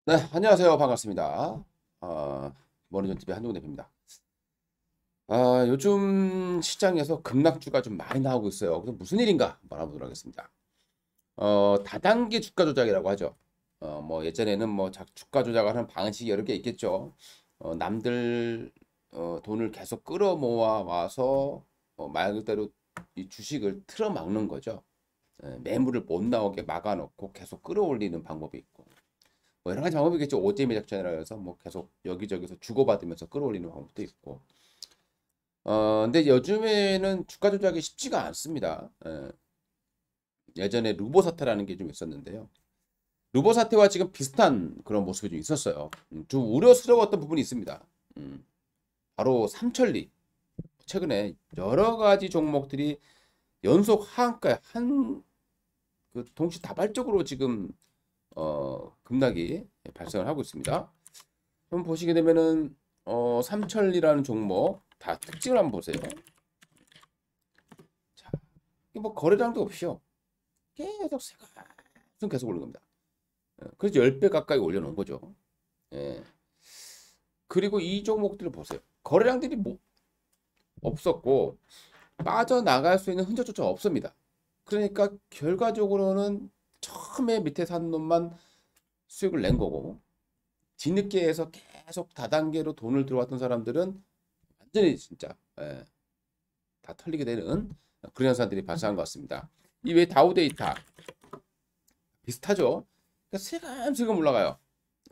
네, 안녕하세요. 반갑습니다. 머니존 TV의 한동훈 대표입니다. 요즘 시장에서 급락주가 좀 많이 나오고 있어요. 그래서 무슨 일인가 한번 알아보도록 하겠습니다. 다단계 주가 조작이라고 하죠. 뭐 예전에는 뭐 주가 조작을 하는 방식이 여러 개 있겠죠. 남들 돈을 계속 끌어모아 와서 말 그대로 이 주식을 틀어막는 거죠. 매물을 못 나오게 막아놓고 계속 끌어올리는 방법이 있고. 뭐 여러 가지 방법이겠죠. 오제미 작전이라 해서 뭐 계속 여기저기서 주고받으면서 끌어올리는 방법도 있고. 근데 요즘에는 주가 조작이 쉽지가 않습니다. 예전에 루보 사태라는 게 좀 있었는데요. 루보 사태와 지금 비슷한 그런 모습이 좀 있었어요. 좀 우려스러웠던 부분이 있습니다. 바로 삼천리. 최근에 여러 가지 종목들이 연속 하한가에 그 동시다발적으로 지금 급락이 발생을 하고 있습니다. 한번 보시게 되면은 삼천리라는 종목 다 특징을 한번 보세요. 자, 이게 뭐 거래량도 없이요. 계속 계속 오르는 겁니다. 그래서 10배 가까이 올려놓은 거죠. 예. 그리고 이 종목들을 보세요. 거래량들이 뭐 없었고 빠져나갈 수 있는 흔적조차 없습니다. 그러니까 결과적으로는 처음에 밑에 산 놈만 수익을 낸 거고 뒤늦게 해서 계속 다단계로 돈을 들어왔던 사람들은 완전히 진짜 다 털리게 되는 그런 현상들이 발생한 것 같습니다. 이 외에 다우데이터 비슷하죠. 그러니까 슬금슬금 올라가요.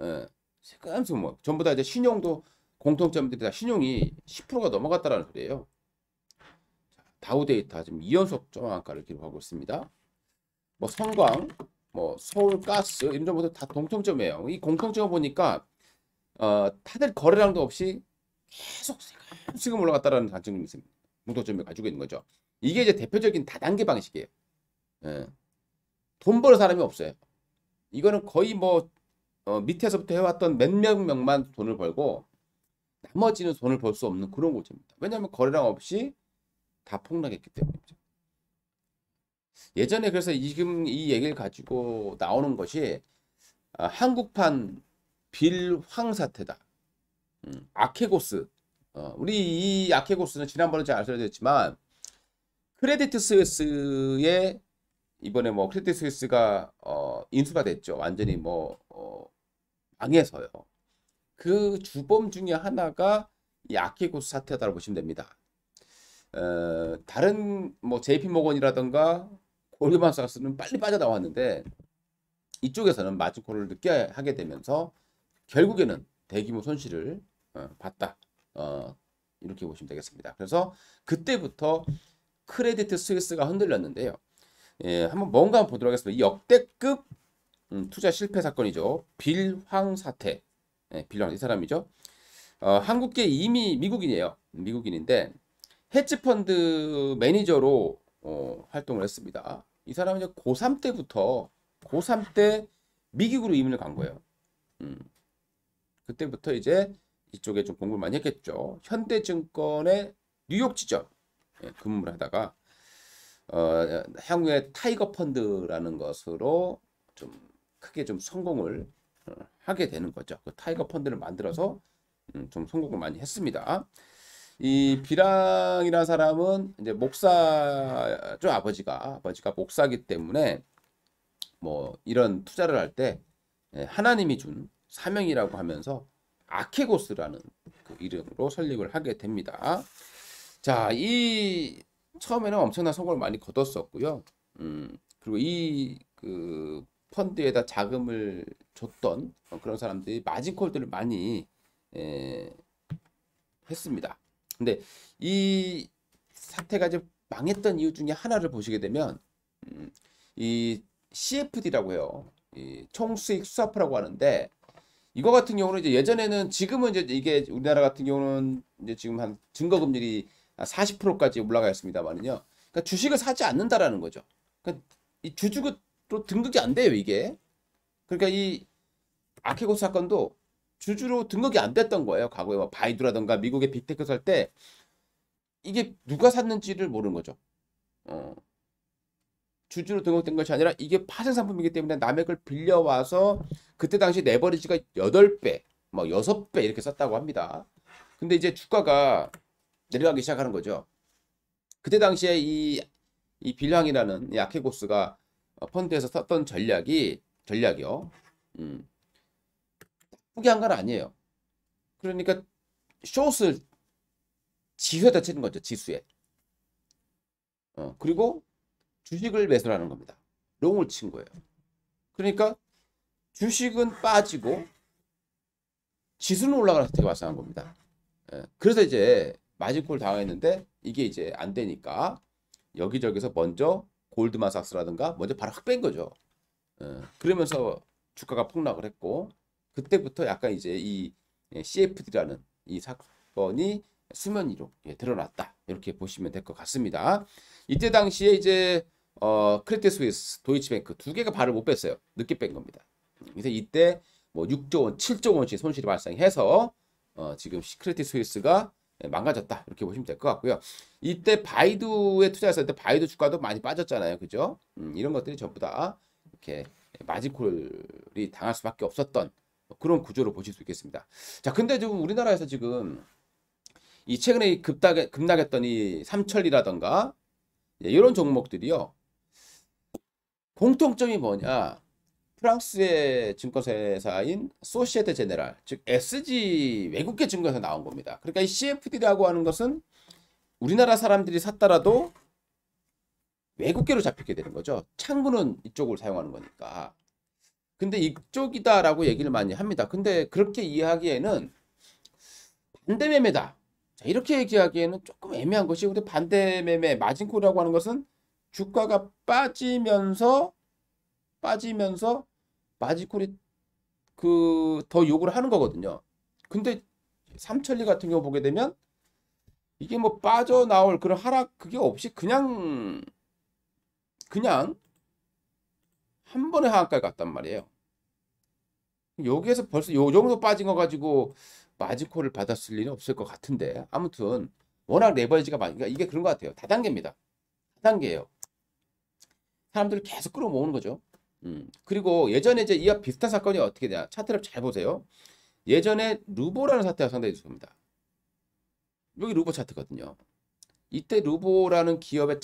예, 슬금슬금 뭐 전부 다 이제 신용도 공통점들이 다 신용이 10%가 넘어갔다라는 소리예요. 다우데이터 지금 2연속 저항가를 기록하고 있습니다. 뭐 성광, 뭐 서울가스 이런 정보도 다 공통점이에요. 이 공통점을 보니까 다들 거래량도 없이 계속 슬금 올라갔다라는 단점이 있습니다. 공통점을 가지고 있는 거죠. 이게 이제 대표적인 다단계 방식이에요. 예. 돈 벌 사람이 없어요. 이거는 거의 뭐 밑에서부터 해왔던 몇몇 명만 돈을 벌고 나머지는 돈을 벌 수 없는 그런 곳입니다. 왜냐하면 거래량 없이 다 폭락했기 때문이죠. 예전에 그래서 지금 이 얘기를 가지고 나오는 것이 한국판 빌황 사태다. 아케고스. 우리 이 아케고스는 지난번에 잘 알려드렸지만 크레디트 스위스의 이번에 뭐 크레디트 스위스가 인수가 됐죠. 완전히 뭐 망해서요. 그 주범 중에 하나가 이 아키고스 사태다라고 보시면 됩니다. 다른 뭐 JP 모건이라던가 골드만삭스는 빨리 빠져나왔는데 이쪽에서는 마진콜을 늦게 하게 되면서 결국에는 대규모 손실을 봤다. 이렇게 보시면 되겠습니다. 그래서 그때부터 크레디트 스위스가 흔들렸는데요. 한번 뭔가 한번 보도록 하겠습니다. 이 역대급 투자 실패 사건이죠. 빌황 사태. 빌황 이 사람이죠. 한국계 이미 미국인이에요. 미국인인데 헤지펀드 매니저로 활동을 했습니다. 이 사람은 이제 고3 때부터 고3 때 미국으로 이민을 간 거예요. 음, 그때부터 이제 이쪽에 좀 공부를 많이 했겠죠. 현대증권의 뉴욕 지점 근무를 하다가 향후에 타이거 펀드라는 것으로 좀 크게 좀 성공을 하게 되는 거죠. 그 타이거 펀드를 만들어서 좀 성공을 많이 했습니다. 이 비랑이라는 사람은 이제 목사죠. 아버지가 목사기 때문에 뭐 이런 투자를 할 때 하나님이 준 사명이라고 하면서 아케고스라는 그 이름으로 설립을 하게 됩니다. 자, 이 처음에는 엄청난 성공을 많이 거뒀었고요. 그리고 이 그 펀드에다 자금을 줬던 그런 사람들이 마진콜들을 많이 에, 했습니다. 근데 이 사태가 이제 망했던 이유 중에 하나를 보시게 되면 이 CFD라고 해요. 이 총수익 스와프라고 하는데 이거 같은 경우는 이제 예전에는 지금은 이제 이게 우리나라 같은 경우는 이제 지금 한 증거금리이 40%까지 올라가 있습니다만은요. 그러니까 주식을 사지 않는다라는 거죠. 그러니까 이 주주로 등록이 안 돼요, 이게. 그러니까 이 아케고스 사건도 주주로 등록이 안 됐던 거예요. 과거에 뭐 바이두라던가 미국의 빅테크 살 때 이게 누가 샀는지를 모르는 거죠. 어, 주주로 등록된 것이 아니라 이게 파생 상품이기 때문에 남의 걸 빌려와서 그때 당시 레버리지가 8배, 뭐 6배 이렇게 썼다고 합니다. 근데 이제 주가가 내려가기 시작하는 거죠. 그때 당시에 이 빌랑이라는 이 아케고스가 펀드에서 썼던 전략이요. 나쁘게 한 건 아니에요. 그러니까 숏을 지수에다 치는 거죠. 지수에. 그리고 주식을 매수를 하는 겁니다. 롱을 친 거예요. 그러니까 주식은 빠지고 지수는 올라가는 상태가 발생한 겁니다. 그래서 이제 마진콜 당했는데 이게 이제 안 되니까 여기저기서 먼저 골드만삭스라든가 먼저 바로 확 뺀 거죠. 그러면서 주가가 폭락을 했고 그때부터 약간 이제 이 CFD라는 이 사건이 수면 위로 드러났다. 이렇게 보시면 될 것 같습니다. 이때 당시에 이제 크레딧 스위스, 도이치뱅크 두 개가 발을 못 뺐어요. 늦게 뺀 겁니다. 그래서 이때 뭐 6조 원, 7조 원씩 손실이 발생해서 지금 크레딧 스위스가 망가졌다. 이렇게 보시면 될 것 같고요. 이때 바이두에 투자했을 때 바이두 주가도 많이 빠졌잖아요. 그죠? 이런 것들이 전부 다 이렇게 마진콜이 당할 수밖에 없었던 그런 구조로 보실 수 있겠습니다. 자, 근데 지금 우리나라에서 지금 이 최근에 급락했던 이 삼천리라던가 이런 종목들이요. 공통점이 뭐냐? 프랑스의 증권사인 소시에테 제네랄, 즉 SG 외국계 증권에서 나온 겁니다. 그러니까 이 CFD라고 하는 것은 우리나라 사람들이 샀더라도 외국계로 잡히게 되는 거죠. 창구는 이쪽을 사용하는 거니까. 근데 이쪽이다라고 얘기를 많이 합니다. 근데 그렇게 이해하기에는 반대매매다. 자, 이렇게 얘기하기에는 조금 애매한 것이 우리 반대매매 마진콜이라고 하는 것은 주가가 빠지면서 마진콜이 그 더 요구를 하는 거거든요. 근데 삼천리 같은 경우 보게 되면 이게 뭐 빠져나올 그런 하락 그게 없이 그냥 한 번에 하한가에 갔단 말이에요. 여기에서 벌써 요 정도 빠진 거 가지고 마진콜을 받았을 리는 없을 것 같은데 아무튼 워낙 레버리지가 많으니까 이게 그런 것 같아요. 다단계입니다. 다단계예요. 사람들을 계속 끌어모으는 거죠. 그리고 예전에 이제 이와 비슷한 사건이 어떻게 되냐 차트를 잘 보세요. 예전에 루보라는 사태가 상당히 있습니다. 여기 루보 차트거든요. 이때 루보라는 기업의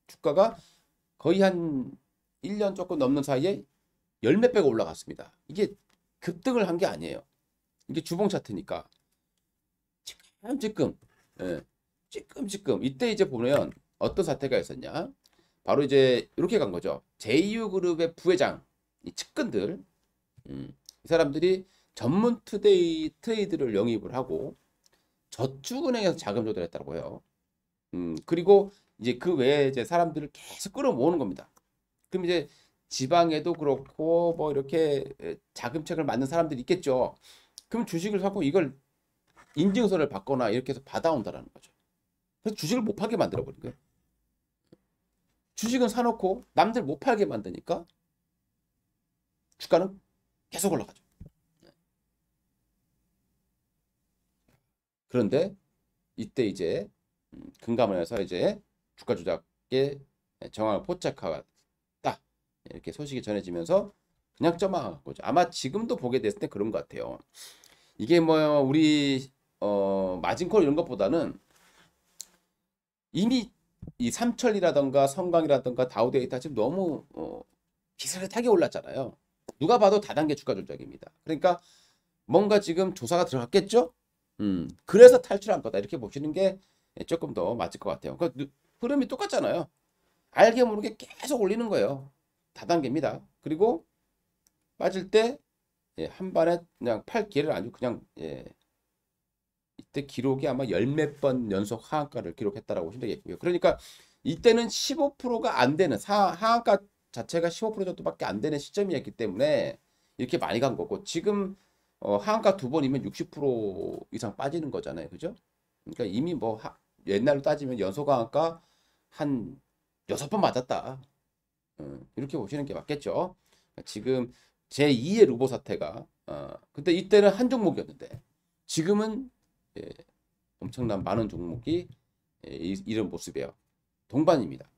주가가 거의 한 1년 조금 넘는 사이에 열 몇 배가 올라갔습니다. 이게 급등을 한 게 아니에요. 이게 주봉 차트니까 찌끔찌끔 찌끔찌끔 이때 이제 보면 어떤 사태가 있었냐 바로 이제 이렇게 간 거죠. 제이유그룹의 부회장 이 측근들 이 사람들이 전문 트레이드를 영입을 하고 저축은행에서 자금 조달했다고 해요. 그리고 이제 그 외에 이제 사람들을 계속 끌어모으는 겁니다. 그럼 이제 지방에도 그렇고 뭐 이렇게 자금책을 만든 사람들이 있겠죠. 그럼 주식을 사고 이걸 인증서를 받거나 이렇게 해서 받아온다라는 거죠. 그래서 주식을 못 팔게 만들어 버린 거예요. 주식은 사놓고 남들 못 팔게 만드니까 주가는 계속 올라가죠. 그런데 이때 이제 금감원에서 이제 주가 조작의 정황을 포착하다 이렇게 소식이 전해지면서 그냥 점화한 거죠. 아마 지금도 보게 됐을 때 그런 것 같아요. 이게 뭐 우리 마진콜 이런 것보다는 이미 이 삼천이라던가 성광이라던가 다우데이터 지금 너무 비슷하게 올랐잖아요. 누가 봐도 다단계 주가 조작입니다. 그러니까 뭔가 지금 조사가 들어갔겠죠? 그래서 탈출한 거다 이렇게 보시는 게 조금 더 맞을 것 같아요. 그 흐름이 똑같잖아요. 알게 모르게 계속 올리는 거예요. 다단계입니다. 그리고 빠질 때 한 번에 그냥 팔 기회를 안 주고 그냥 이때 기록이 아마 열 몇 번 연속 하한가를 기록했다라고 보시면 되겠고요. 그러니까 이때는 15%가 안 되는 하한가 자체가 15% 정도밖에 안 되는 시점이었기 때문에 이렇게 많이 간 거고 지금 하한가 두 번이면 60% 이상 빠지는 거잖아요. 그죠? 그러니까 이미 뭐 옛날로 따지면 연속 하한가 한 6번 맞았다. 이렇게 보시는 게 맞겠죠. 지금 제2의 루보 사태가 근데 이때는 한 종목이었는데 지금은 엄청난 많은 종목이 이런 모습이에요. 동반입니다.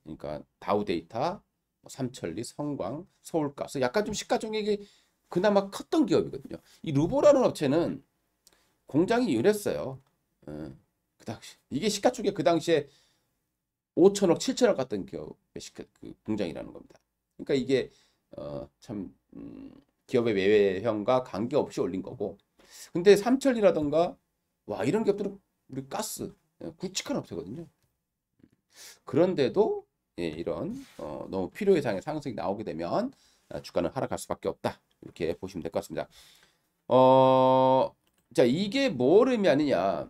그러니까 다우데이터, 삼천리, 성광, 서울가스 약간 좀 시가총액이 그나마 컸던 기업이거든요. 이 루보라는 업체는 공장이 유렸어요. 그 당시 이게 시가총액 그 당시에 5천억, 7천억 갔던 기업의 그 공장이라는 겁니다. 그러니까 이게 참 기업의 매매형과 관계없이 올린 거고. 근데 삼천이라던가 와 이런 기업들은 우리 가스 굵직한 업체거든요. 그런데도 예, 이런 너무 필요 이상의 상승이 나오게 되면 주가는 하락할 수밖에 없다. 이렇게 보시면 될 것 같습니다. 자, 이게 뭘 의미하느냐?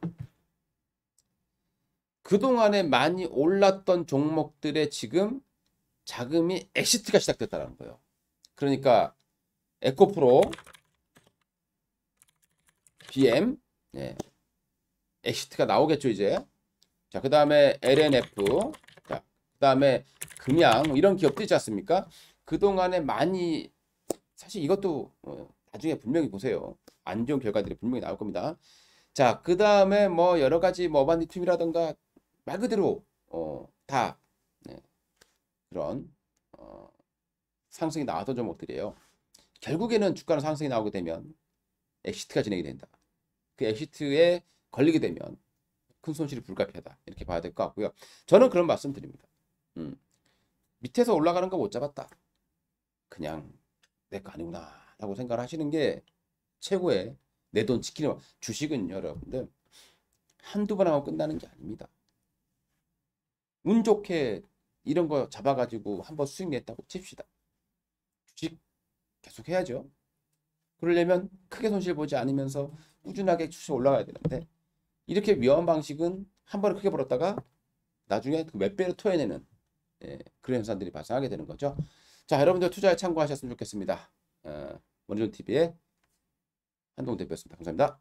그동안에 많이 올랐던 종목들의 지금 자금이 엑시트가 시작됐다는 거예요. 그러니까 에코프로, BM, 예, 엑시트가 나오겠죠 이제. 자, 그 다음에 LNF, 자, 그 다음에 금양 이런 기업들 있지 않습니까? 그동안에 많이 사실 이것도 나중에 분명히 보세요. 안 좋은 결과들이 분명히 나올 겁니다. 자, 그 다음에 뭐 여러 가지 뭐 어반리튬이라던가 말 그대로 다 네, 그런 상승이 나왔던 종목들이에요. 결국에는 주가는 상승이 나오게 되면 엑시트가 진행이 된다. 그 엑시트에 걸리게 되면 큰 손실이 불가피하다. 이렇게 봐야 될 것 같고요. 저는 그런 말씀 드립니다. 밑에서 올라가는 거 못 잡았다. 그냥 내 거 아니구나 라고 생각을 하시는 게 최고의 내 돈 지키는 주식은 여러분들 한두 번 하고 끝나는 게 아닙니다. 운 좋게 이런 거 잡아가지고 한번 수익 냈다고 칩시다. 주식 계속 해야죠. 그러려면 크게 손실 보지 않으면서 꾸준하게 주식 올라가야 되는데 이렇게 위험한 방식은 한 번에 크게 벌었다가 나중에 그 몇 배를 토해내는 그런 현상들이 발생하게 되는 거죠. 자, 여러분들 투자에 참고하셨으면 좋겠습니다. 원희존TV의 한동훈 대표였습니다. 감사합니다.